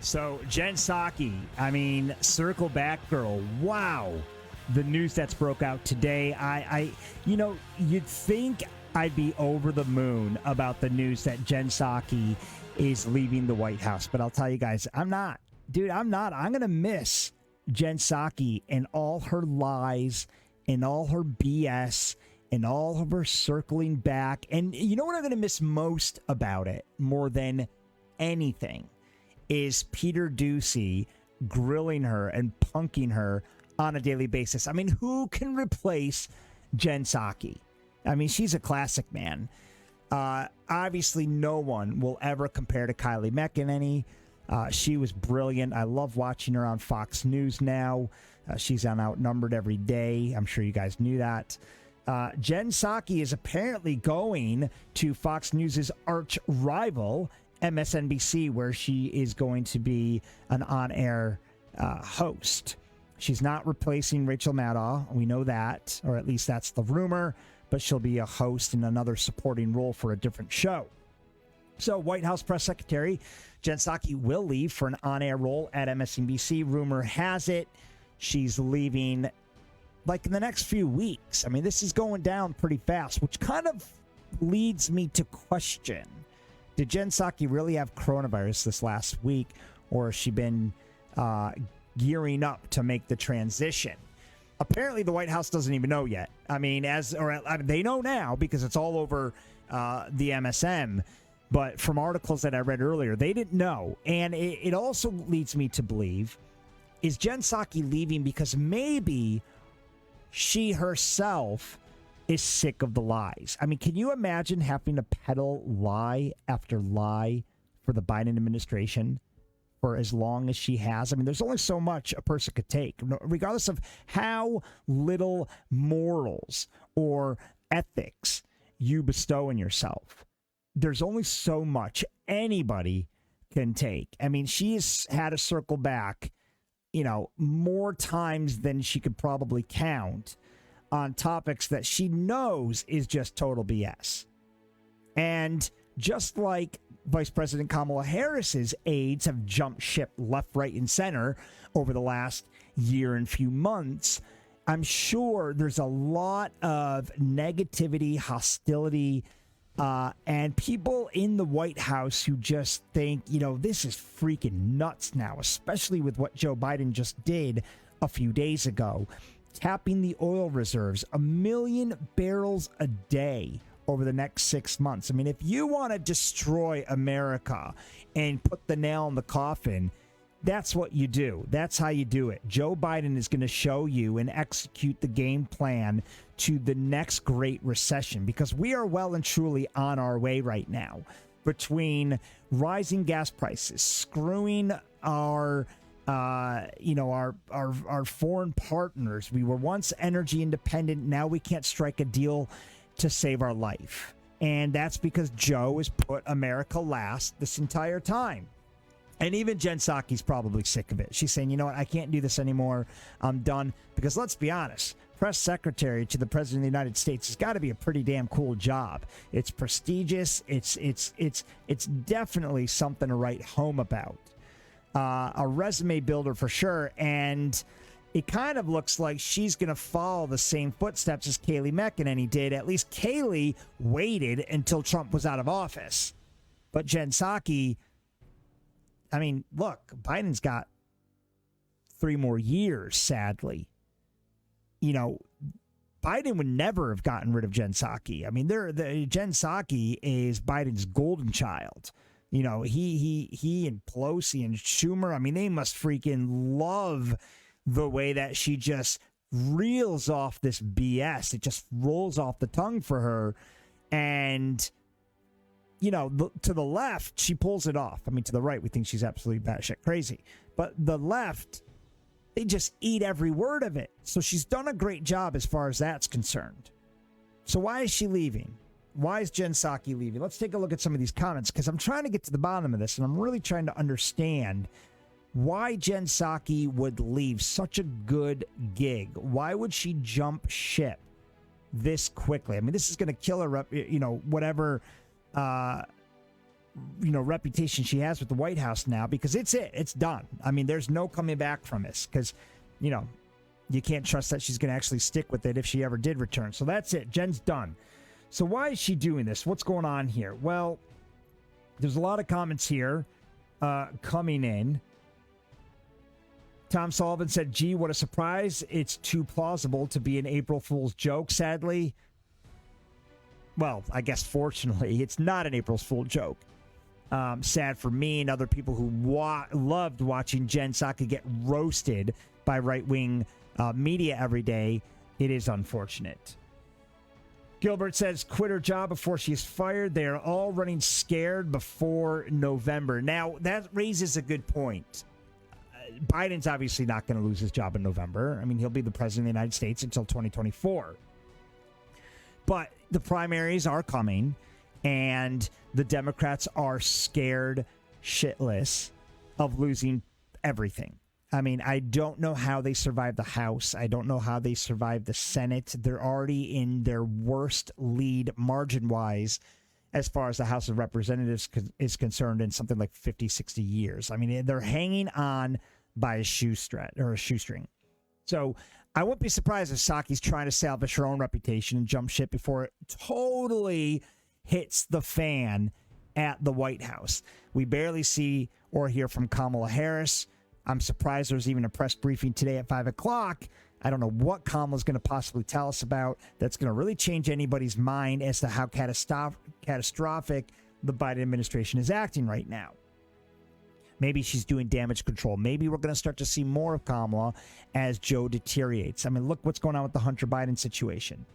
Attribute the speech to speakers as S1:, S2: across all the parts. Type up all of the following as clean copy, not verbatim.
S1: So, Jen Psaki, I mean, circle back girl. Wow. The news that's broke out today. You'd think I'd be over the moon about the news that Jen Psaki is leaving the White House. But I'll tell you guys, I'm not. Dude, I'm not. I'm going to miss Jen Psaki and all her lies and all her BS and all of her circling back. And you know what I'm going to miss most about it, more than anything, is Peter Doocy grilling her and punking her on a daily basis. I mean, who can replace Jen Psaki? I mean, she's a classic, man. Obviously, no one will ever compare to Kylie McEnany. She was brilliant. I love watching her on Fox News now. She's on Outnumbered every day. I'm sure you guys knew that. Jen Psaki is apparently going to Fox News' arch rival, MSNBC, where she is going to be an on-air host. She's not replacing Rachel Maddow. We know that, or at least that's the rumor, but she'll be a host in another supporting role for a different show. So White House Press Secretary Jen Psaki will leave for an on-air role at MSNBC. Rumor has it she's leaving like in the next few weeks. I mean, this is going down pretty fast, which kind of leads me to question, did Jen Psaki really have coronavirus this last week, or has she been gearing up to make the transition? Apparently, the White House doesn't even know yet. I mean, they know now because it's all over the MSM. But from articles that I read earlier, they didn't know. And it also leads me to believe, is Jen Psaki leaving because maybe she herself is sick of the lies? I mean, can you imagine having to peddle lie after lie for the Biden administration for as long as she has? I mean, there's only so much a person could take, regardless of how little morals or ethics you bestow in yourself. There's only so much anybody can take. I mean, she's had to circle back, more times than she could probably count on topics that she knows is just total BS. And just like Vice President Kamala Harris's aides have jumped ship left, right, and center over the last year and few months, I'm sure there's a lot of negativity, hostility, and people in the White House who just think, this is freaking nuts now, especially with what Joe Biden just did a few days ago, tapping the oil reserves, 1 million barrels a day over the next 6 months. I mean, if you want to destroy America and put the nail in the coffin, that's what you do. That's how you do it. Joe Biden is going to show you and execute the game plan to the next great recession, because we are well and truly on our way right now, between rising gas prices, screwing our foreign partners. We were once energy independent. Now we can't strike a deal to save our life. And that's because Joe has put America last this entire time. And even Jen Psaki's probably sick of it. She's saying, you know what, I can't do this anymore. I'm done. Because let's be honest, press secretary to the president of the United States has got to be a pretty damn cool job. It's prestigious. It's definitely something to write home about. A resume builder for sure. And it kind of looks like she's going to follow the same footsteps as Kayleigh McEnany did. At least Kayleigh waited until Trump was out of office. But Jen Psaki, I mean, look, Biden's got 3 more years, sadly. Biden would never have gotten rid of Jen Psaki. I mean, Jen Psaki is Biden's golden child. He and Pelosi and Schumer, I mean, they must freaking love the way that she just reels off this BS. It just rolls off the tongue for her. And to the left, she pulls it off. I mean, to the right, we think she's absolutely batshit crazy. But the left, they just eat every word of it. So she's done a great job as far as that's concerned. So why is she leaving? Why is Jen Psaki leaving? Let's take a look at some of these comments, because I'm trying to get to the bottom of this, and I'm really trying to understand why Jen Psaki would leave such a good gig. Why would she jump ship this quickly? I mean, this is going to kill her, whatever reputation she has with the White House now, because it's done. I mean, there's no coming back from this, because you can't trust that she's going to actually stick with it if she ever did return. So that's it. Jen's done. So why is she doing this? What's going on here? Well, there's a lot of comments here coming in. Tom Sullivan said, gee, what a surprise. It's too plausible to be an April Fool's joke, sadly. Well, I guess fortunately, it's not an April Fool's joke. Sad for me and other people who loved watching Jen Psaki get roasted by right-wing media every day. It is unfortunate. Gilbert says, quit her job before she's fired. They are all running scared before November. Now, that raises a good point. Biden's obviously not going to lose his job in November. I mean, he'll be the president of the United States until 2024. But the primaries are coming, and the Democrats are scared shitless of losing everything. I mean, I don't know how they survived the House. I don't know how they survived the Senate. They're already in their worst lead margin-wise as far as the House of Representatives is concerned in something like 50, 60 years. I mean, they're hanging on by a shoestring. So I wouldn't be surprised if Psaki's trying to salvage her own reputation and jump ship before it totally hits the fan at the White House. We barely see or hear from Kamala Harris. I'm surprised there's even a press briefing today at 5 o'clock. I don't know what Kamala's going to possibly tell us about that's going to really change anybody's mind as to how catastrophic the Biden administration is acting right now. Maybe she's doing damage control. Maybe we're going to start to see more of Kamala as Joe deteriorates. I mean, look what's going on with the Hunter Biden situation.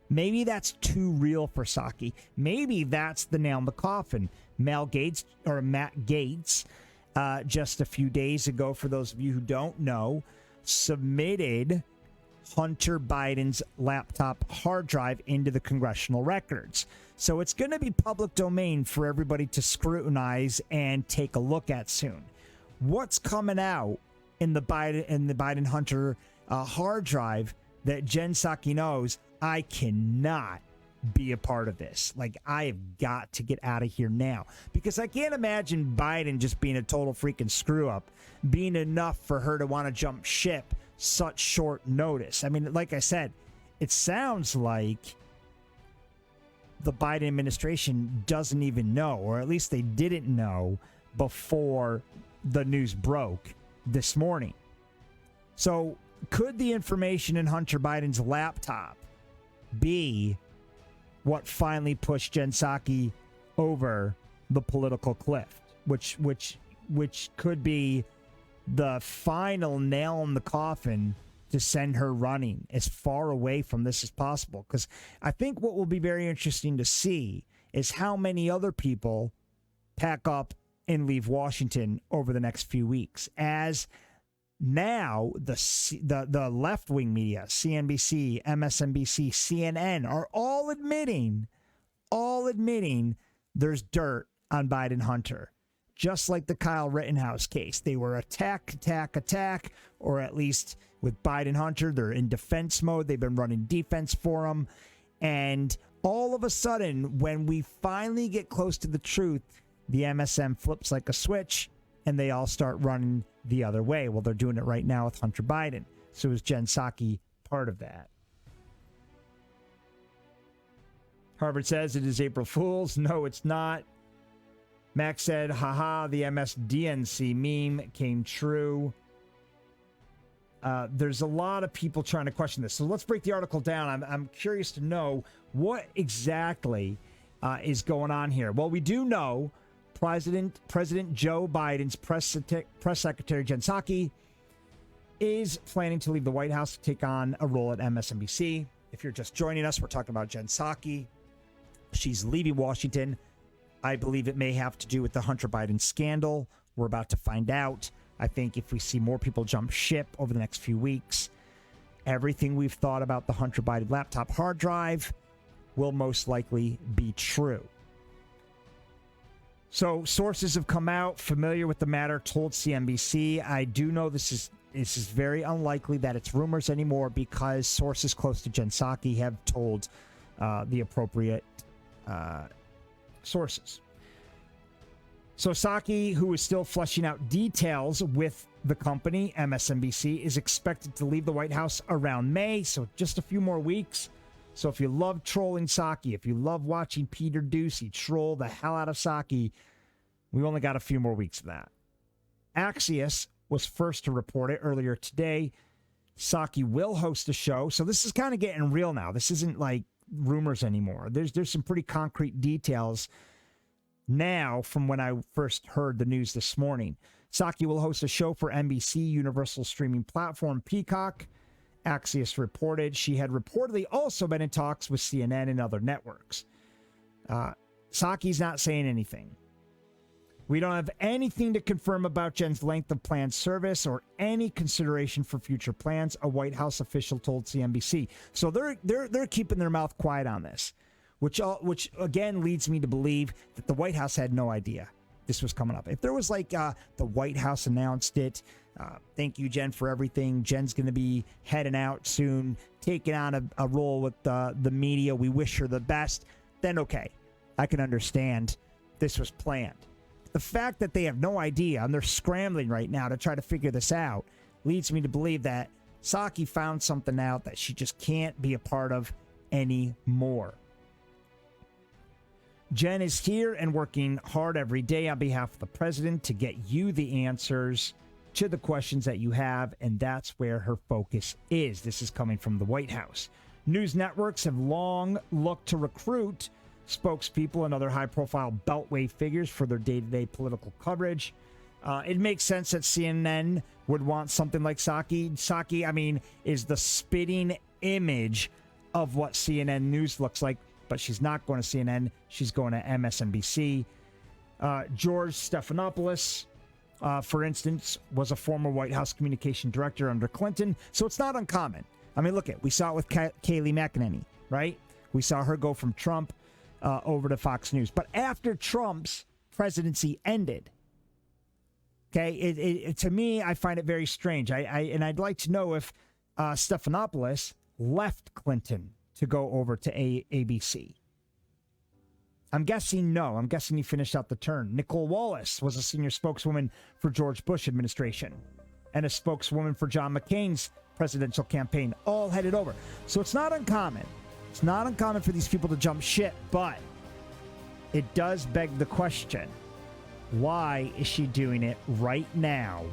S1: Maybe that's too real for Psaki. Maybe that's the nail in the coffin. Matt Gaetz, just a few days ago, for those of you who don't know, submitted Hunter Biden's laptop hard drive into the congressional records. So it's going to be public domain for everybody to scrutinize and take a look at soon. What's coming out in the Biden Hunter hard drive that Jen Psaki knows? I cannot be a part of this. Like, I have got to get out of here now, because I can't imagine Biden just being a total freaking screw up being enough for her to want to jump ship such short notice. I mean, like I said, it sounds like the Biden administration doesn't even know, or at least they didn't know before the news broke this morning. So could the information in Hunter Biden's laptop be what finally pushed Jen Psaki over the political cliff, which could be the final nail in the coffin to send her running as far away from this as possible? Because I think what will be very interesting to see is how many other people pack up and leave Washington over the next few weeks, as now the left-wing media, CNBC, MSNBC, CNN, are all admitting there's dirt on Biden Hunter. Just like the Kyle Rittenhouse case. They were attack, or at least with Biden Hunter, they're in defense mode. They've been running defense for him. And all of a sudden, when we finally get close to the truth, the MSM flips like a switch and they all start running the other way. Well, they're doing it right now with Hunter Biden. So is Jen Psaki part of that? Harvard says it is April Fool's. No, it's not. Max said, haha, the MSDNC meme came true. There's a lot of people trying to question this. So let's break the article down. I'm curious to know what exactly is going on here. Well, we do know President Joe Biden's press secretary, Jen Psaki, is planning to leave the White House to take on a role at MSNBC. If you're just joining us, we're talking about Jen Psaki. She's leaving Washington. I believe it may have to do with the Hunter Biden scandal. We're about to find out. I think if we see more people jump ship over the next few weeks, everything we've thought about the Hunter Biden laptop hard drive will most likely be true. So sources have come out familiar with the matter, told CNBC. I do know this is very unlikely that it's rumors anymore, because sources close to Jen Psaki have told the appropriate sources. So Psaki, who is still fleshing out details with the company, MSNBC, is expected to leave the White House around May, so just a few more weeks. So if you love trolling Psaki, if you love watching Peter Doocy troll the hell out of Psaki, we only got a few more weeks of that. Axios was first to report it earlier today. Psaki will host a show, so this is kind of getting real now. This isn't like rumors anymore. There's some pretty concrete details now from when I first heard the news this morning. Psaki will host a show for NBC Universal streaming platform Peacock. Axios reported she had reportedly also been in talks with CNN and other networks. Psaki's not saying anything. We don't have anything to confirm about Jen's length of planned service or any consideration for future plans, a White House official told CNBC. So they're keeping their mouth quiet on this, which again leads me to believe that the White House had no idea this was coming up. If there was like the White House announced it, thank you, Jen, for everything. Jen's going to be heading out soon, taking on a role with the media. We wish her the best. Then okay, I can understand this was planned. The fact that they have no idea and they're scrambling right now to try to figure this out leads me to believe that Psaki found something out that she just can't be a part of anymore. Jen is here and working hard every day on behalf of the president to get you the answers to the questions that you have, and that's where her focus is. This is coming from the White House. News networks have long looked to recruit spokespeople and other high-profile beltway figures for their day-to-day political coverage. It makes sense that CNN would want something like Psaki. Psaki, I mean, is the spitting image of what CNN News looks like, but she's not going to CNN. She's going to MSNBC. George Stephanopoulos, for instance, was a former White House communication director under Clinton, so it's not uncommon. I mean, look at, we saw it with Kayleigh McEnany, right? We saw her go from Trump over to Fox News. But after Trump's presidency ended, okay, to me, I find it very strange. I'd like to know if Stephanopoulos left Clinton to go over to ABC. I'm guessing no. I'm guessing he finished out the term. Nicole Wallace was a senior spokeswoman for George Bush administration and a spokeswoman for John McCain's presidential campaign, all headed over. So it's not uncommon. It's not uncommon for these people to jump ship, but it does beg the question, why is she doing it right now,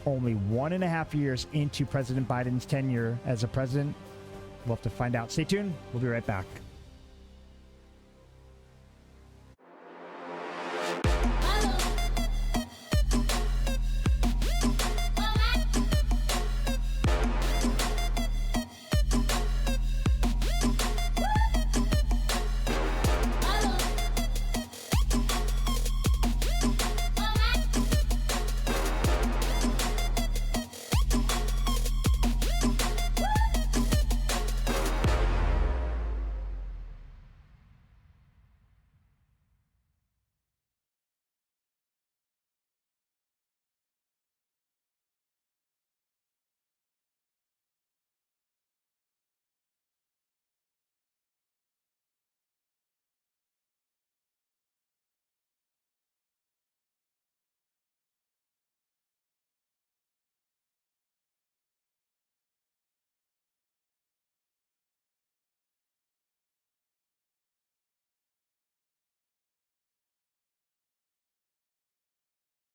S1: only 1.5 years into President Biden's tenure as a president? We'll have to find out. Stay tuned. We'll be right back.